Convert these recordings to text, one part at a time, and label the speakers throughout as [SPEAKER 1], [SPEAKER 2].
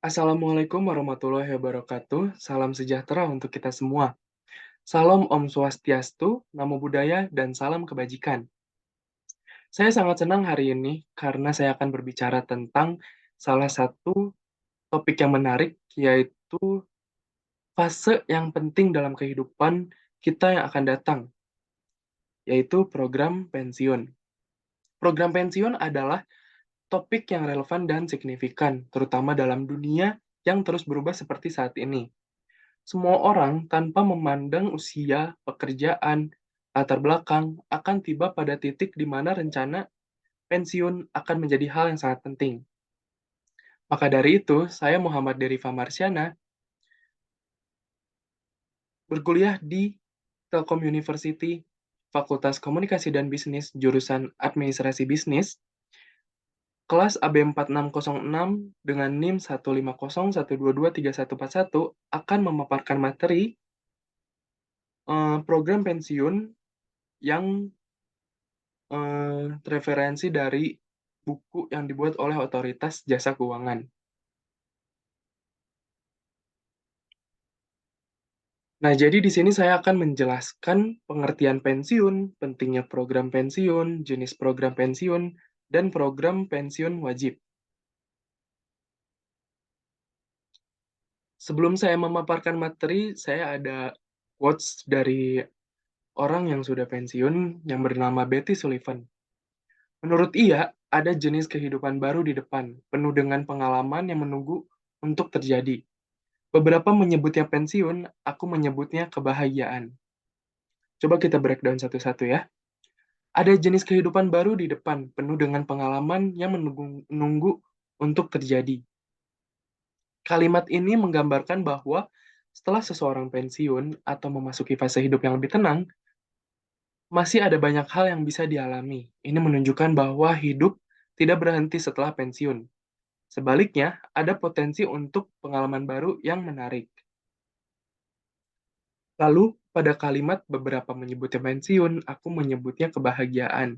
[SPEAKER 1] Assalamualaikum warahmatullahi wabarakatuh. Salam sejahtera untuk kita semua. Salam Om Swastiastu, Namo Buddhaya, dan salam kebajikan. Saya sangat senang hari ini karena saya akan berbicara tentang salah satu topik yang menarik, yaitu fase yang penting dalam kehidupan kita yang akan datang, yaitu program pensiun. Program pensiun adalah topik yang relevan dan signifikan, terutama dalam dunia yang terus berubah seperti saat ini. Semua orang, tanpa memandang usia, pekerjaan, latar belakang, akan tiba pada titik di mana rencana pensiun akan menjadi hal yang sangat penting. Maka dari itu, saya Muhammad Deriva Marsyana, berkuliah di Telkom University, Fakultas Komunikasi dan Bisnis, jurusan Administrasi Bisnis, kelas AB 4606 dengan NIM 15012231141 akan memaparkan materi program pensiun yang referensi dari buku yang dibuat oleh Otoritas Jasa Keuangan. Nah, jadi di sini saya akan menjelaskan pengertian pensiun, pentingnya program pensiun, jenis program pensiun, dan program pensiun wajib. Sebelum saya memaparkan materi, saya ada quotes dari orang yang sudah pensiun yang bernama Betty Sullivan. Menurut ia, ada jenis kehidupan baru di depan, penuh dengan pengalaman yang menunggu untuk terjadi. Beberapa menyebutnya pensiun, aku menyebutnya kebahagiaan. Coba kita breakdown satu-satu ya. Ada jenis kehidupan baru di depan, penuh dengan pengalaman yang menunggu untuk terjadi. Kalimat ini menggambarkan bahwa setelah seseorang pensiun atau memasuki fase hidup yang lebih tenang, masih ada banyak hal yang bisa dialami. Ini menunjukkan bahwa hidup tidak berhenti setelah pensiun. Sebaliknya, ada potensi untuk pengalaman baru yang menarik. Lalu, pada kalimat beberapa menyebutnya pensiun, aku menyebutnya kebahagiaan.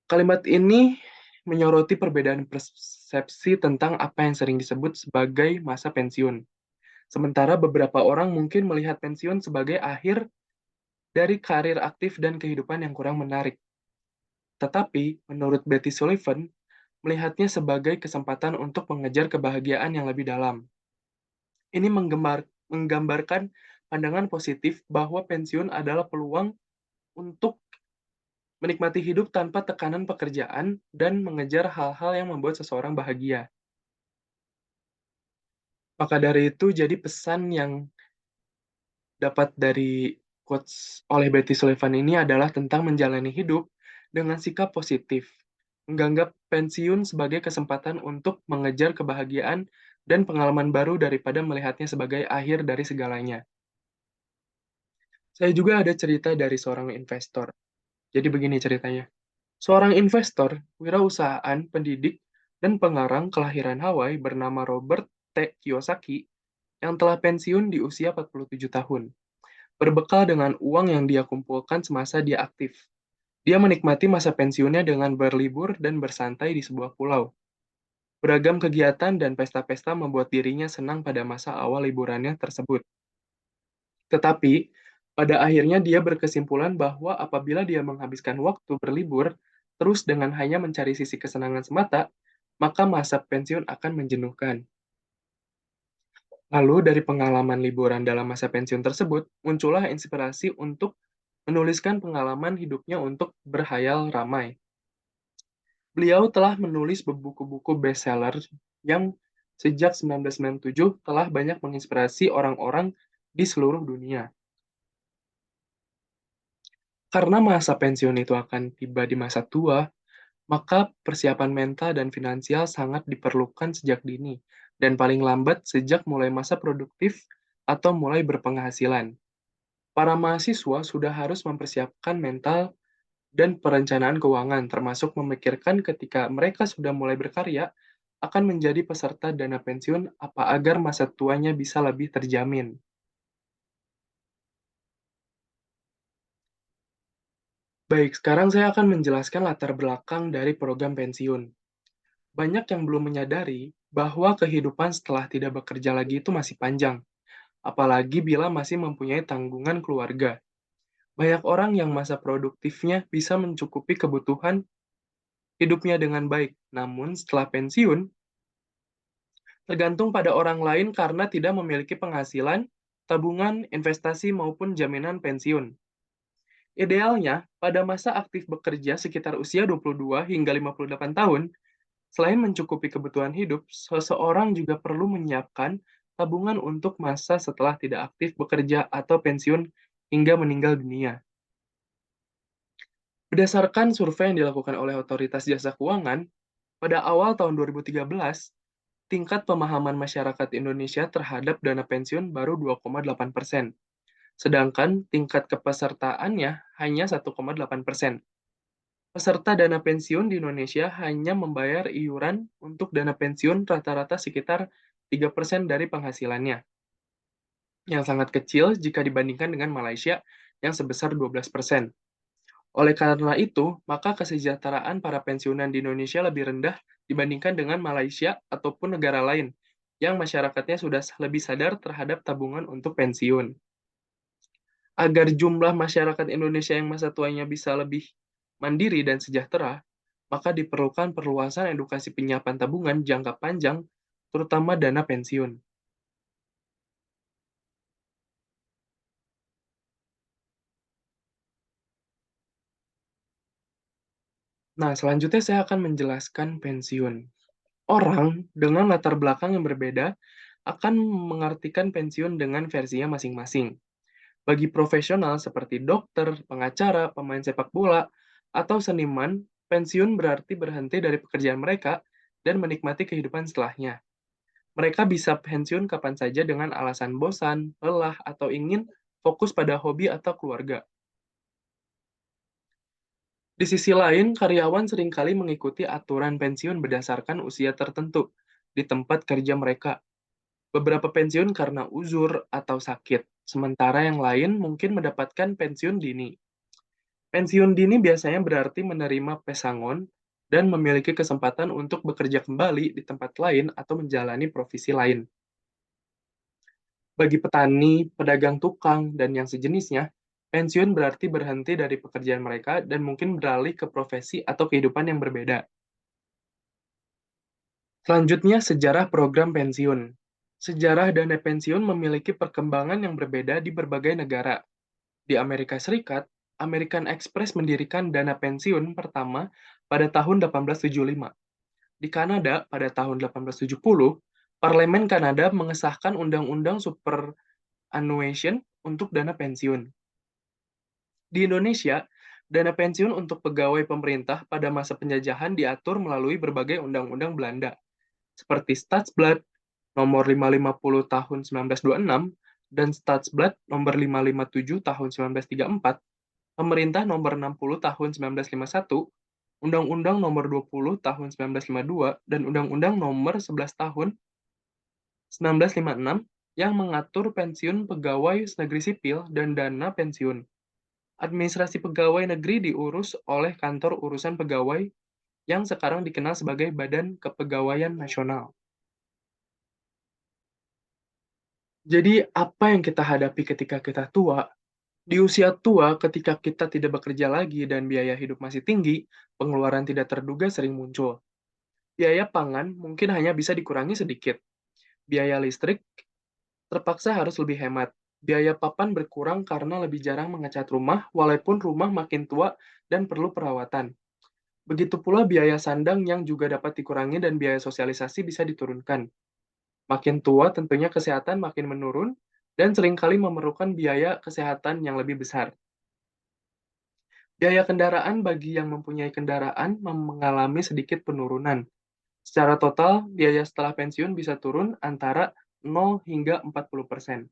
[SPEAKER 1] Kalimat ini menyoroti perbedaan persepsi tentang apa yang sering disebut sebagai masa pensiun. Sementara beberapa orang mungkin melihat pensiun sebagai akhir dari karir aktif dan kehidupan yang kurang menarik. Tetapi, menurut Betty Sullivan, melihatnya sebagai kesempatan untuk mengejar kebahagiaan yang lebih dalam. Ini menggambarkan pandangan positif bahwa pensiun adalah peluang untuk menikmati hidup tanpa tekanan pekerjaan dan mengejar hal-hal yang membuat seseorang bahagia. Maka dari itu, jadi pesan yang dapat dari quotes oleh Betty Sullivan ini adalah tentang menjalani hidup dengan sikap positif, menganggap pensiun sebagai kesempatan untuk mengejar kebahagiaan dan pengalaman baru daripada melihatnya sebagai akhir dari segalanya. Saya juga ada cerita dari seorang investor. Jadi begini ceritanya. Seorang investor, wirausahaan, pendidik, dan pengarang kelahiran Hawaii bernama Robert T. Kiyosaki yang telah pensiun di usia 47 tahun. Berbekal dengan uang yang dia kumpulkan semasa dia aktif. Dia menikmati masa pensiunnya dengan berlibur dan bersantai di sebuah pulau. Beragam kegiatan dan pesta-pesta membuat dirinya senang pada masa awal liburannya tersebut. Tetapi, pada akhirnya dia berkesimpulan bahwa apabila dia menghabiskan waktu berlibur terus dengan hanya mencari sisi kesenangan semata, maka masa pensiun akan menjenuhkan. Lalu dari pengalaman liburan dalam masa pensiun tersebut, muncullah inspirasi untuk menuliskan pengalaman hidupnya untuk berhayal ramai. Beliau telah menulis buku-buku bestseller yang sejak 1997 telah banyak menginspirasi orang-orang di seluruh dunia. Karena masa pensiun itu akan tiba di masa tua, maka persiapan mental dan finansial sangat diperlukan sejak dini, dan paling lambat sejak mulai masa produktif atau mulai berpenghasilan. Para mahasiswa sudah harus mempersiapkan mental dan perencanaan keuangan, termasuk memikirkan ketika mereka sudah mulai berkarya, akan menjadi peserta dana pensiun apa agar masa tuanya bisa lebih terjamin. Baik, sekarang saya akan menjelaskan latar belakang dari program pensiun. Banyak yang belum menyadari bahwa kehidupan setelah tidak bekerja lagi itu masih panjang, apalagi bila masih mempunyai tanggungan keluarga. Banyak orang yang masa produktifnya bisa mencukupi kebutuhan hidupnya dengan baik, namun setelah pensiun, tergantung pada orang lain karena tidak memiliki penghasilan, tabungan, investasi, maupun jaminan pensiun. Idealnya, pada masa aktif bekerja sekitar usia 22 hingga 58 tahun, selain mencukupi kebutuhan hidup, seseorang juga perlu menyiapkan tabungan untuk masa setelah tidak aktif bekerja atau pensiun hingga meninggal dunia. Berdasarkan survei yang dilakukan oleh Otoritas Jasa Keuangan, pada awal tahun 2013, tingkat pemahaman masyarakat Indonesia terhadap dana pensiun baru 2,8%, sedangkan tingkat kepesertaannya hanya 1,8%. Peserta dana pensiun di Indonesia hanya membayar iuran untuk dana pensiun rata-rata sekitar 3% dari penghasilannya, yang sangat kecil jika dibandingkan dengan Malaysia yang sebesar 12%. Oleh karena itu, maka kesejahteraan para pensiunan di Indonesia lebih rendah dibandingkan dengan Malaysia ataupun negara lain yang masyarakatnya sudah lebih sadar terhadap tabungan untuk pensiun. Agar jumlah masyarakat Indonesia yang masa tuanya bisa lebih mandiri dan sejahtera, maka diperlukan perluasan edukasi penyiapan tabungan jangka panjang, terutama dana pensiun. Nah, selanjutnya saya akan menjelaskan pensiun. Orang dengan latar belakang yang berbeda akan mengartikan pensiun dengan versinya masing-masing. Bagi profesional seperti dokter, pengacara, pemain sepak bola, atau seniman, pensiun berarti berhenti dari pekerjaan mereka dan menikmati kehidupan setelahnya. Mereka bisa pensiun kapan saja dengan alasan bosan, lelah, atau ingin fokus pada hobi atau keluarga. Di sisi lain, karyawan seringkali mengikuti aturan pensiun berdasarkan usia tertentu di tempat kerja mereka. Beberapa pensiun karena uzur atau sakit, sementara yang lain mungkin mendapatkan pensiun dini. Pensiun dini biasanya berarti menerima pesangon dan memiliki kesempatan untuk bekerja kembali di tempat lain atau menjalani profesi lain. Bagi petani, pedagang tukang, dan yang sejenisnya, pensiun berarti berhenti dari pekerjaan mereka dan mungkin beralih ke profesi atau kehidupan yang berbeda. Selanjutnya, sejarah program pensiun. Sejarah dana pensiun memiliki perkembangan yang berbeda di berbagai negara. Di Amerika Serikat, American Express mendirikan dana pensiun pertama pada tahun 1875. Di Kanada, pada tahun 1870, Parlemen Kanada mengesahkan Undang-Undang Superannuation untuk dana pensiun. Di Indonesia, dana pensiun untuk pegawai pemerintah pada masa penjajahan diatur melalui berbagai undang-undang Belanda, seperti Stadsblad nomor 550 tahun 1926 dan Stadsblad nomor 557 tahun 1934, Pemerintah nomor 60 tahun 1951, Undang-Undang nomor 20 tahun 1952, dan Undang-Undang nomor 11 tahun 1956 yang mengatur pensiun pegawai negeri sipil dan dana pensiun. Administrasi pegawai negeri diurus oleh Kantor Urusan Pegawai yang sekarang dikenal sebagai Badan Kepegawaian Nasional. Jadi, apa yang kita hadapi ketika kita tua? Di usia tua, ketika kita tidak bekerja lagi dan biaya hidup masih tinggi, pengeluaran tidak terduga sering muncul. Biaya pangan mungkin hanya bisa dikurangi sedikit. Biaya listrik terpaksa harus lebih hemat. Biaya papan berkurang karena lebih jarang mengecat rumah, walaupun rumah makin tua dan perlu perawatan. Begitu pula biaya sandang yang juga dapat dikurangi dan biaya sosialisasi bisa diturunkan. Makin tua tentunya kesehatan makin menurun dan seringkali memerlukan biaya kesehatan yang lebih besar. Biaya kendaraan bagi yang mempunyai kendaraan mengalami sedikit penurunan. Secara total, biaya setelah pensiun bisa turun antara 0 hingga 40%.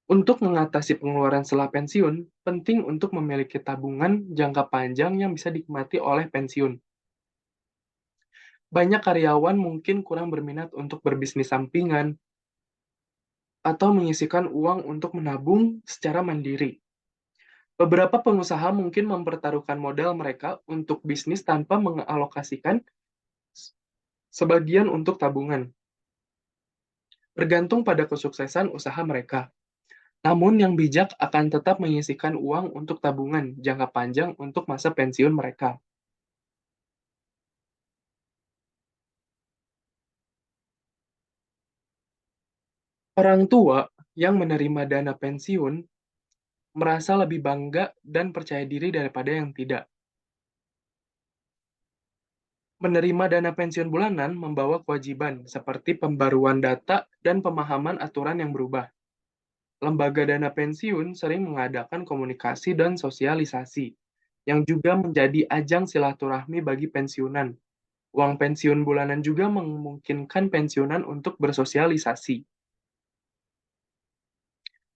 [SPEAKER 1] Untuk mengatasi pengeluaran setelah pensiun, penting untuk memiliki tabungan jangka panjang yang bisa dinikmati oleh pensiun. Banyak karyawan mungkin kurang berminat untuk berbisnis sampingan atau menyisihkan uang untuk menabung secara mandiri. Beberapa pengusaha mungkin mempertaruhkan modal mereka untuk bisnis tanpa mengalokasikan sebagian untuk tabungan, bergantung pada kesuksesan usaha mereka. Namun yang bijak akan tetap menyisihkan uang untuk tabungan jangka panjang untuk masa pensiun mereka. Orang tua yang menerima dana pensiun merasa lebih bangga dan percaya diri daripada yang tidak. Menerima dana pensiun bulanan membawa kewajiban seperti pembaruan data dan pemahaman aturan yang berubah. Lembaga dana pensiun sering mengadakan komunikasi dan sosialisasi, yang juga menjadi ajang silaturahmi bagi pensiunan. Uang pensiun bulanan juga memungkinkan pensiunan untuk bersosialisasi.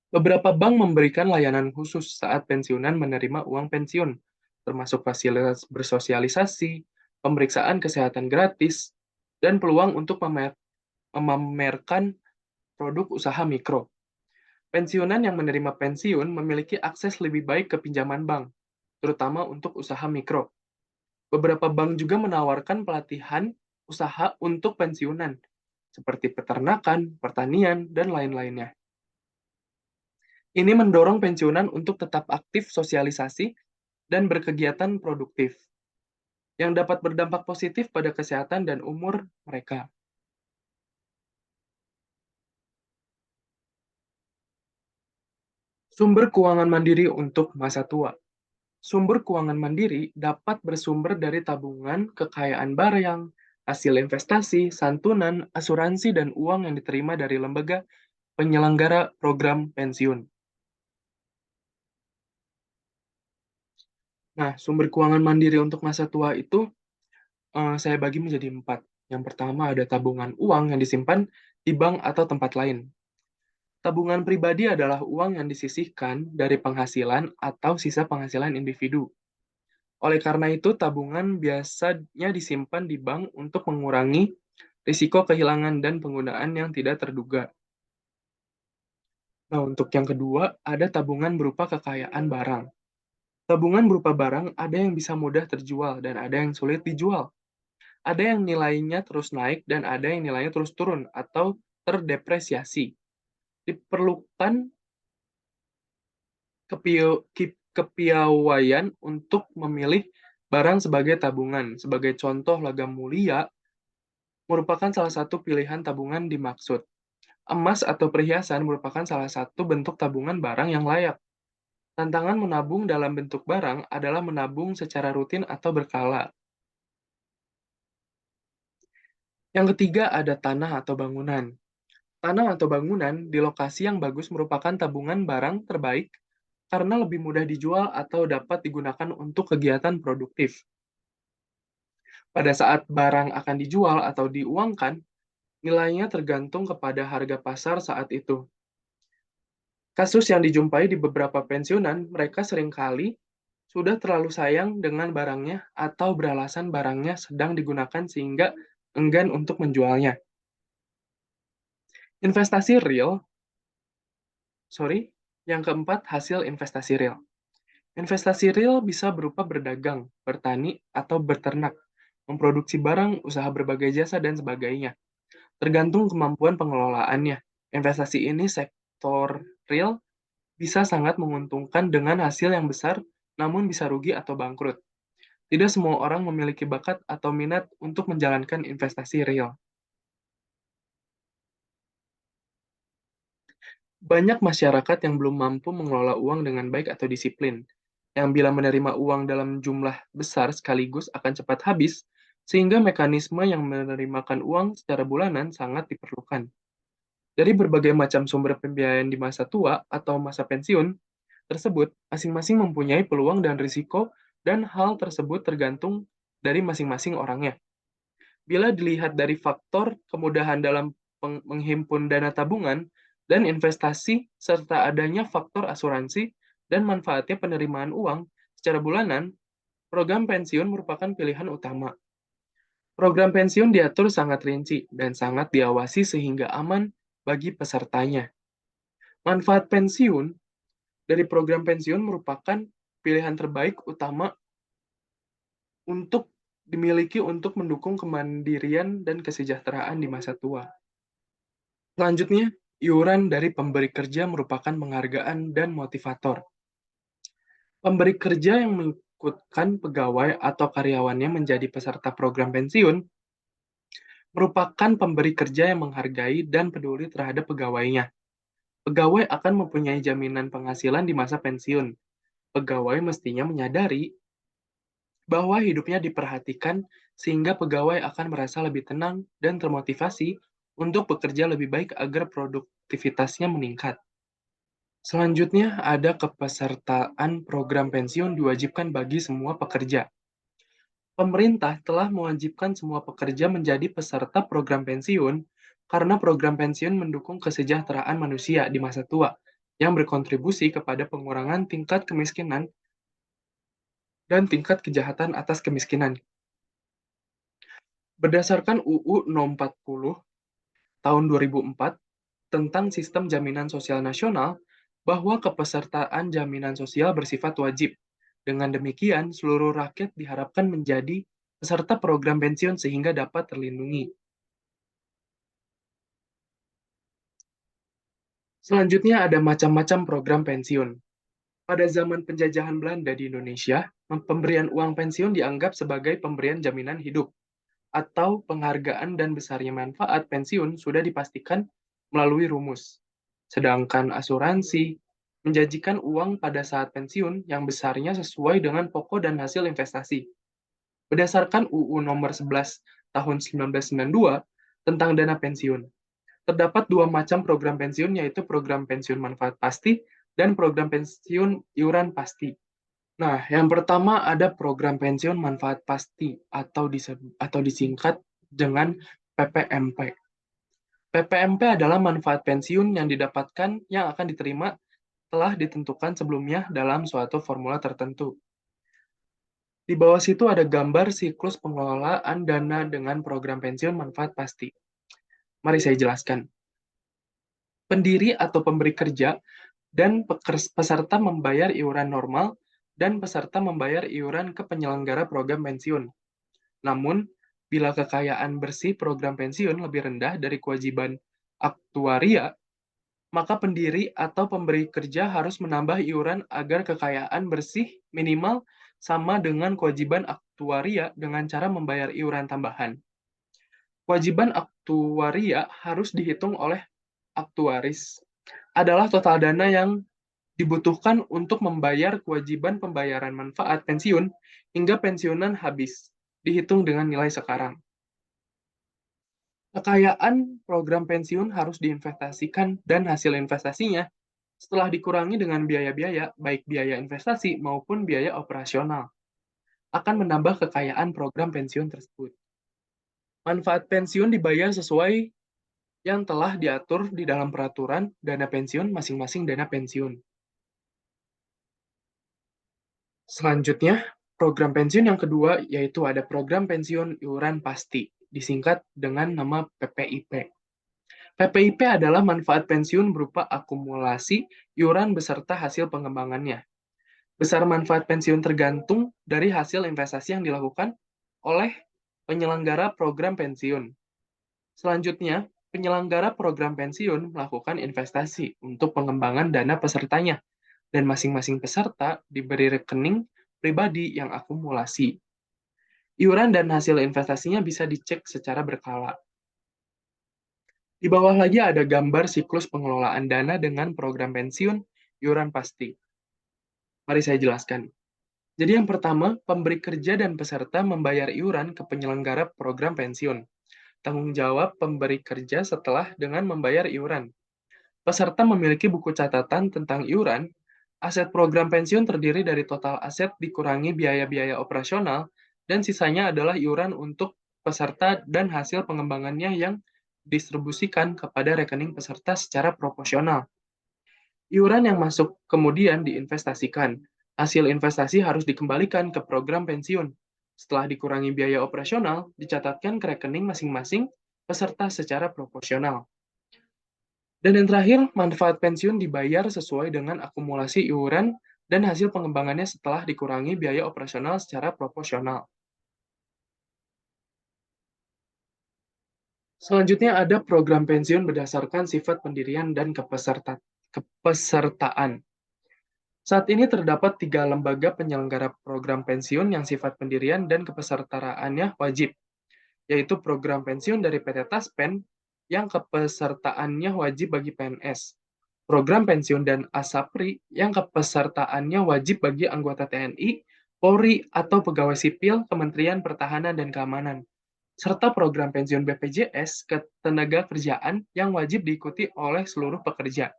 [SPEAKER 1] Beberapa bank memberikan layanan khusus saat pensiunan menerima uang pensiun, termasuk fasilitas bersosialisasi, pemeriksaan kesehatan gratis, dan peluang untuk memamerkan produk usaha mikro. Pensiunan yang menerima pensiun memiliki akses lebih baik ke pinjaman bank, terutama untuk usaha mikro. Beberapa bank juga menawarkan pelatihan usaha untuk pensiunan, seperti peternakan, pertanian, dan lain-lainnya. Ini mendorong pensiunan untuk tetap aktif sosialisasi dan berkegiatan produktif, yang dapat berdampak positif pada kesehatan dan umur mereka. Sumber keuangan mandiri untuk masa tua. Sumber keuangan mandiri dapat bersumber dari tabungan, kekayaan barang, hasil investasi, santunan, asuransi, dan uang yang diterima dari lembaga penyelenggara program pensiun. Nah, sumber keuangan mandiri untuk masa tua itu saya bagi menjadi 4. Yang pertama ada tabungan uang yang disimpan di bank atau tempat lain. Tabungan pribadi adalah uang yang disisihkan dari penghasilan atau sisa penghasilan individu. Oleh karena itu, tabungan biasanya disimpan di bank untuk mengurangi risiko kehilangan dan penggunaan yang tidak terduga. Nah, untuk yang kedua, ada tabungan berupa kekayaan barang. Tabungan berupa barang ada yang bisa mudah terjual dan ada yang sulit dijual. Ada yang nilainya terus naik dan ada yang nilainya terus turun atau terdepresiasi. Diperlukan kepiawaian untuk memilih barang sebagai tabungan. Sebagai contoh, logam mulia merupakan salah satu pilihan tabungan dimaksud. Emas atau perhiasan merupakan salah satu bentuk tabungan barang yang layak. Tantangan menabung dalam bentuk barang adalah menabung secara rutin atau berkala. Yang ketiga ada tanah atau bangunan. Tanah atau bangunan di lokasi yang bagus merupakan tabungan barang terbaik karena lebih mudah dijual atau dapat digunakan untuk kegiatan produktif. Pada saat barang akan dijual atau diuangkan, nilainya tergantung kepada harga pasar saat itu. Kasus yang dijumpai di beberapa pensiunan, mereka seringkali sudah terlalu sayang dengan barangnya atau beralasan barangnya sedang digunakan sehingga enggan untuk menjualnya. Investasi real, sorry, yang keempat hasil investasi real. Investasi real bisa berupa berdagang, bertani, atau berternak, memproduksi barang, usaha berbagai jasa, dan sebagainya. Tergantung kemampuan pengelolaannya. Investasi ini sektor real bisa sangat menguntungkan dengan hasil yang besar, namun bisa rugi atau bangkrut. Tidak semua orang memiliki bakat atau minat untuk menjalankan investasi real. Banyak masyarakat yang belum mampu mengelola uang dengan baik atau disiplin, yang bila menerima uang dalam jumlah besar sekaligus akan cepat habis, sehingga mekanisme yang menerimakan uang secara bulanan sangat diperlukan. Dari berbagai macam sumber pembiayaan di masa tua atau masa pensiun tersebut, masing-masing mempunyai peluang dan risiko, dan hal tersebut tergantung dari masing-masing orangnya. Bila dilihat dari faktor kemudahan dalam menghimpun dana tabungan dan investasi, serta adanya faktor asuransi dan manfaatnya penerimaan uang secara bulanan, program pensiun merupakan pilihan utama. Program pensiun diatur sangat rinci dan sangat diawasi sehingga aman bagi pesertanya. Manfaat pensiun dari program pensiun merupakan pilihan terbaik utama untuk dimiliki untuk mendukung kemandirian dan kesejahteraan di masa tua. Selanjutnya, iuran dari pemberi kerja merupakan penghargaan dan motivator. Pemberi kerja yang mengikutkan pegawai atau karyawannya menjadi peserta program pensiun merupakan pemberi kerja yang menghargai dan peduli terhadap pegawainya. Pegawai akan mempunyai jaminan penghasilan di masa pensiun. Pegawai mestinya menyadari bahwa hidupnya diperhatikan sehingga pegawai akan merasa lebih tenang dan termotivasi untuk bekerja lebih baik agar produktivitasnya meningkat. Selanjutnya, ada kepesertaan program pensiun diwajibkan bagi semua pekerja. Pemerintah telah mewajibkan semua pekerja menjadi peserta program pensiun karena program pensiun mendukung kesejahteraan manusia di masa tua yang berkontribusi kepada pengurangan tingkat kemiskinan dan tingkat kejahatan atas kemiskinan. Berdasarkan UU No. 40 tahun 2004 tentang Sistem Jaminan Sosial Nasional, bahwa kepesertaan jaminan sosial bersifat wajib. Dengan demikian, seluruh rakyat diharapkan menjadi peserta program pensiun sehingga dapat terlindungi. Selanjutnya ada macam-macam program pensiun. Pada zaman penjajahan Belanda di Indonesia, pemberian uang pensiun dianggap sebagai pemberian jaminan hidup atau penghargaan dan besarnya manfaat pensiun sudah dipastikan melalui rumus. Sedangkan asuransi menjanjikan uang pada saat pensiun yang besarnya sesuai dengan pokok dan hasil investasi. Berdasarkan UU Nomor 11 Tahun 1992 tentang dana pensiun, terdapat dua macam program pensiun, yaitu program pensiun manfaat pasti dan program pensiun iuran pasti. Nah, yang pertama ada program pensiun manfaat pasti atau disingkat dengan PPMP. PPMP adalah manfaat pensiun yang didapatkan yang akan diterima telah ditentukan sebelumnya dalam suatu formula tertentu. Di bawah situ ada gambar siklus pengelolaan dana dengan program pensiun manfaat pasti. Mari saya jelaskan. Pendiri atau pemberi kerja dan peserta membayar iuran normal dan peserta membayar iuran ke penyelenggara program pensiun. Namun, bila kekayaan bersih program pensiun lebih rendah dari kewajiban aktuaria, maka pendiri atau pemberi kerja harus menambah iuran agar kekayaan bersih minimal sama dengan kewajiban aktuaria dengan cara membayar iuran tambahan. Kewajiban aktuaria harus dihitung oleh aktuaris adalah total dana yang dibutuhkan untuk membayar kewajiban pembayaran manfaat pensiun hingga pensiunan habis, dihitung dengan nilai sekarang. Kekayaan program pensiun harus diinvestasikan dan hasil investasinya setelah dikurangi dengan biaya-biaya, baik biaya investasi maupun biaya operasional, akan menambah kekayaan program pensiun tersebut. Manfaat pensiun dibayar sesuai yang telah diatur di dalam peraturan dana pensiun masing-masing dana pensiun. Selanjutnya, program pensiun yang kedua yaitu ada program pensiun iuran pasti, disingkat dengan nama PPIP. PPIP adalah manfaat pensiun berupa akumulasi iuran beserta hasil pengembangannya. Besar manfaat pensiun tergantung dari hasil investasi yang dilakukan oleh penyelenggara program pensiun. Selanjutnya, penyelenggara program pensiun melakukan investasi untuk pengembangan dana pesertanya, dan masing-masing peserta diberi rekening pribadi yang akumulasi. Iuran dan hasil investasinya bisa dicek secara berkala. Di bawah lagi ada gambar siklus pengelolaan dana dengan program pensiun iuran pasti. Mari saya jelaskan. Jadi yang pertama, pemberi kerja dan peserta membayar iuran ke penyelenggara program pensiun. Tanggung jawab pemberi kerja setelah dengan membayar iuran. Peserta memiliki buku catatan tentang iuran. Aset program pensiun terdiri dari total aset dikurangi biaya-biaya operasional, dan sisanya adalah iuran untuk peserta dan hasil pengembangannya yang distribusikan kepada rekening peserta secara proporsional. Iuran yang masuk kemudian diinvestasikan. Hasil investasi harus dikembalikan ke program pensiun. Setelah dikurangi biaya operasional, dicatatkan ke rekening masing-masing peserta secara proporsional. Dan yang terakhir, manfaat pensiun dibayar sesuai dengan akumulasi iuran dan hasil pengembangannya setelah dikurangi biaya operasional secara proporsional. Selanjutnya ada program pensiun berdasarkan sifat pendirian dan kepesertaan. Saat ini terdapat 3 lembaga penyelenggara program pensiun yang sifat pendirian dan kepesertaannya wajib, yaitu program pensiun dari PT Taspen yang kepesertaannya wajib bagi PNS, program pensiun dan ASAPRI yang kepesertaannya wajib bagi anggota TNI, Polri, atau pegawai sipil Kementerian Pertahanan dan Keamanan, serta program pensiun BPJS Ketenagakerjaan yang wajib diikuti oleh seluruh pekerja.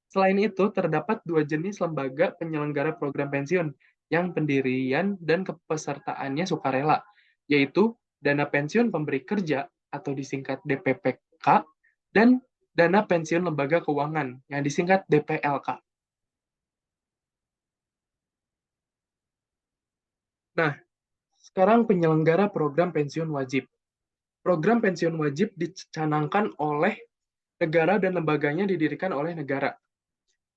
[SPEAKER 1] Selain itu, terdapat 2 jenis lembaga penyelenggara program pensiun yang pendirian dan kepesertaannya sukarela, yaitu Dana Pensiun Pemberi Kerja atau disingkat DPPK dan Dana Pensiun Lembaga Keuangan yang disingkat DPLK. Nah, sekarang penyelenggara program pensiun wajib. Program pensiun wajib dicanangkan oleh negara dan lembaganya didirikan oleh negara.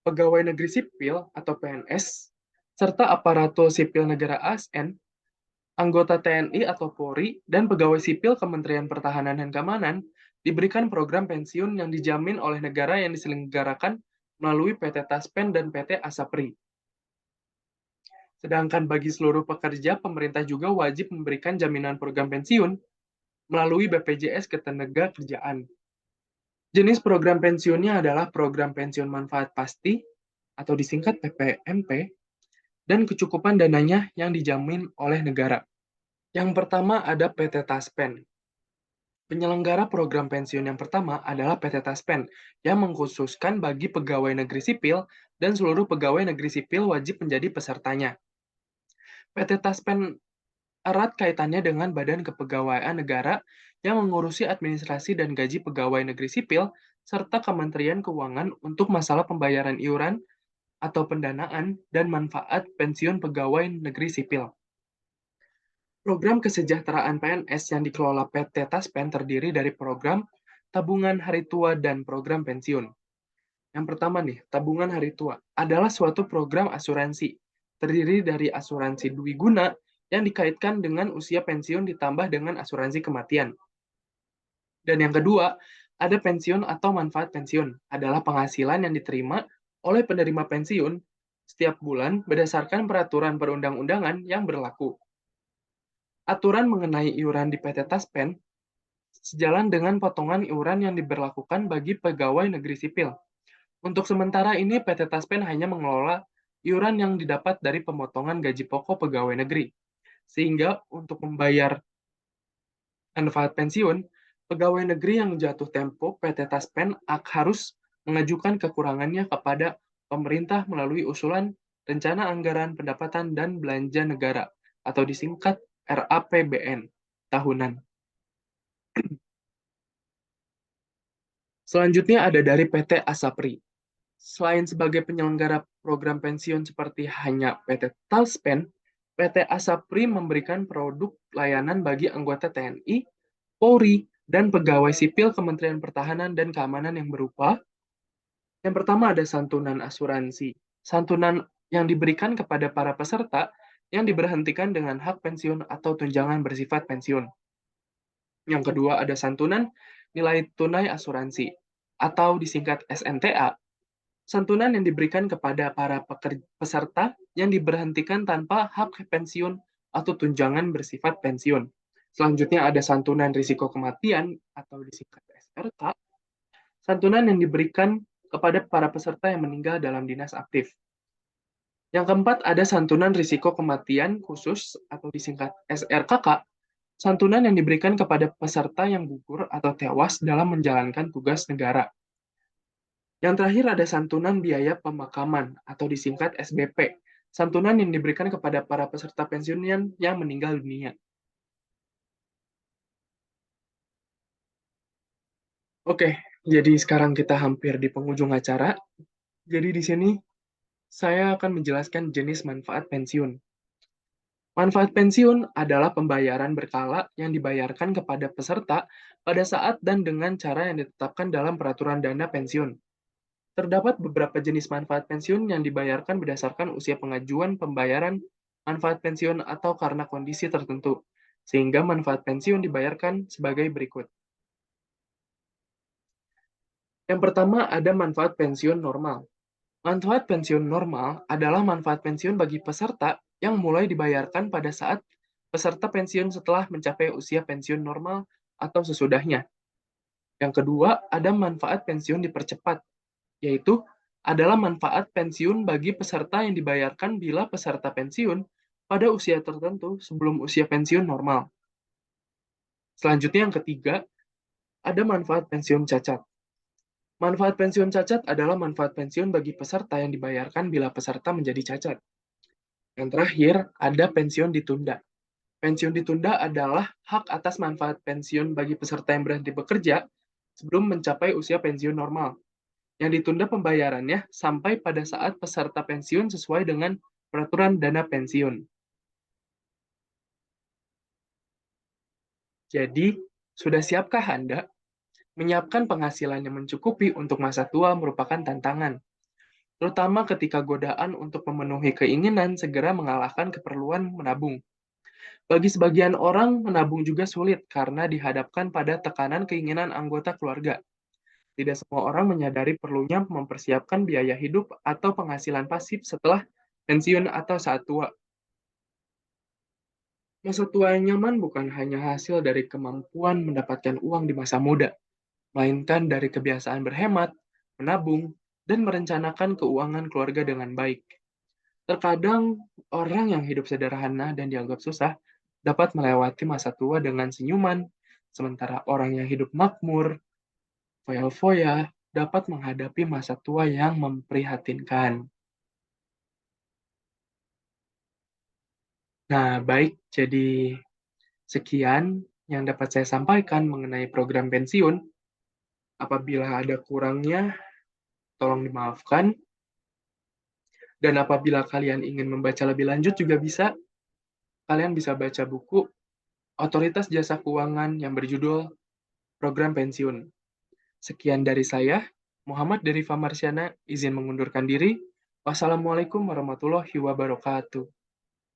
[SPEAKER 1] Pegawai negeri sipil atau PNS, serta aparatur sipil negara ASN, anggota TNI atau Polri, dan pegawai sipil Kementerian Pertahanan dan Keamanan diberikan program pensiun yang dijamin oleh negara yang diselenggarakan melalui PT Taspen dan PT Asapri. Sedangkan bagi seluruh pekerja, pemerintah juga wajib memberikan jaminan program pensiun melalui BPJS Ketenagakerjaan. Jenis program pensiunnya adalah program pensiun manfaat pasti atau disingkat PPMP dan kecukupan dananya yang dijamin oleh negara. Yang pertama ada PT Taspen. Penyelenggara program pensiun yang pertama adalah PT Taspen yang mengkhususkan bagi pegawai negeri sipil dan seluruh pegawai negeri sipil wajib menjadi pesertanya. PT Taspen erat kaitannya dengan Badan Kepegawaian Negara yang mengurusi administrasi dan gaji pegawai negeri sipil serta Kementerian Keuangan untuk masalah pembayaran iuran atau pendanaan dan manfaat pensiun pegawai negeri sipil. Program kesejahteraan PNS yang dikelola PT Taspen terdiri dari program tabungan hari tua dan program pensiun. Yang pertama nih, tabungan hari tua adalah suatu program asuransi, terdiri dari asuransi dwi guna yang dikaitkan dengan usia pensiun ditambah dengan asuransi kematian. Dan yang kedua, ada pensiun atau manfaat pensiun, adalah penghasilan yang diterima oleh penerima pensiun setiap bulan berdasarkan peraturan perundang-undangan yang berlaku. Aturan mengenai iuran di PT Taspen sejalan dengan potongan iuran yang diberlakukan bagi pegawai negeri sipil. Untuk sementara ini, PT Taspen hanya mengelola iuran yang didapat dari pemotongan gaji pokok pegawai negeri. Sehingga untuk membayar manfaat pensiun, pegawai negeri yang jatuh tempo PT Taspen harus mengajukan kekurangannya kepada pemerintah melalui usulan Rencana Anggaran Pendapatan dan Belanja Negara atau disingkat RAPBN tahunan. Selanjutnya ada dari PT Asapri. Selain sebagai penyelenggara program pensiun seperti hanya PT Taspen, PT Asapri memberikan produk layanan bagi anggota TNI, Polri, dan pegawai sipil Kementerian Pertahanan dan Keamanan yang berupa yang pertama ada santunan asuransi. Santunan yang diberikan kepada para peserta yang diberhentikan dengan hak pensiun atau tunjangan bersifat pensiun. Yang kedua ada santunan nilai tunai asuransi atau disingkat SNTA. Santunan yang diberikan kepada para peserta yang diberhentikan tanpa hak pensiun atau tunjangan bersifat pensiun. Selanjutnya ada santunan risiko kematian atau disingkat SRK. Santunan yang diberikan kepada para peserta yang meninggal dalam dinas aktif. Yang keempat ada santunan risiko kematian khusus atau disingkat SRKK. Santunan yang diberikan kepada peserta yang gugur atau tewas dalam menjalankan tugas negara. Yang terakhir ada santunan biaya pemakaman atau disingkat SBP. Santunan yang diberikan kepada para peserta pensiunan yang meninggal dunia. Oke, jadi sekarang kita hampir di penghujung acara. Jadi di sini saya akan menjelaskan jenis manfaat pensiun. Manfaat pensiun adalah pembayaran berkala yang dibayarkan kepada peserta pada saat dan dengan cara yang ditetapkan dalam peraturan dana pensiun. Terdapat beberapa jenis manfaat pensiun yang dibayarkan berdasarkan usia pengajuan pembayaran manfaat pensiun atau karena kondisi tertentu, sehingga manfaat pensiun dibayarkan sebagai berikut. Yang pertama ada manfaat pensiun normal. Manfaat pensiun normal adalah manfaat pensiun bagi peserta yang mulai dibayarkan pada saat peserta pensiun setelah mencapai usia pensiun normal atau sesudahnya. Yang kedua, ada manfaat pensiun dipercepat, yaitu adalah manfaat pensiun bagi peserta yang dibayarkan bila peserta pensiun pada usia tertentu sebelum usia pensiun normal. Selanjutnya yang ketiga, ada manfaat pensiun cacat. Manfaat pensiun cacat adalah manfaat pensiun bagi peserta yang dibayarkan bila peserta menjadi cacat. Yang terakhir, ada pensiun ditunda. Pensiun ditunda adalah hak atas manfaat pensiun bagi peserta yang berhenti bekerja sebelum mencapai usia pensiun normal, yang ditunda pembayarannya sampai pada saat peserta pensiun sesuai dengan peraturan dana pensiun. Jadi, sudah siapkah Anda? Menyiapkan penghasilan yang mencukupi untuk masa tua merupakan tantangan, terutama ketika godaan untuk memenuhi keinginan segera mengalahkan keperluan menabung. Bagi sebagian orang, menabung juga sulit karena dihadapkan pada tekanan keinginan anggota keluarga. Tidak semua orang menyadari perlunya mempersiapkan biaya hidup atau penghasilan pasif setelah pensiun atau saat tua. Masa tua yang nyaman bukan hanya hasil dari kemampuan mendapatkan uang di masa muda, melainkan dari kebiasaan berhemat, menabung, dan merencanakan keuangan keluarga dengan baik. Terkadang, orang yang hidup sederhana dan dianggap susah dapat melewati masa tua dengan senyuman, sementara orang yang hidup makmur, foya-foya, dapat menghadapi masa tua yang memprihatinkan. Nah, baik, jadi sekian yang dapat saya sampaikan mengenai program pensiun. Apabila ada kurangnya, tolong dimaafkan. Dan apabila kalian ingin membaca lebih lanjut juga bisa, kalian bisa baca buku Otoritas Jasa Keuangan yang berjudul Program Pensiun. Sekian dari saya, Muhammad dari Famarsiana, izin mengundurkan diri. Wassalamualaikum warahmatullahi wabarakatuh.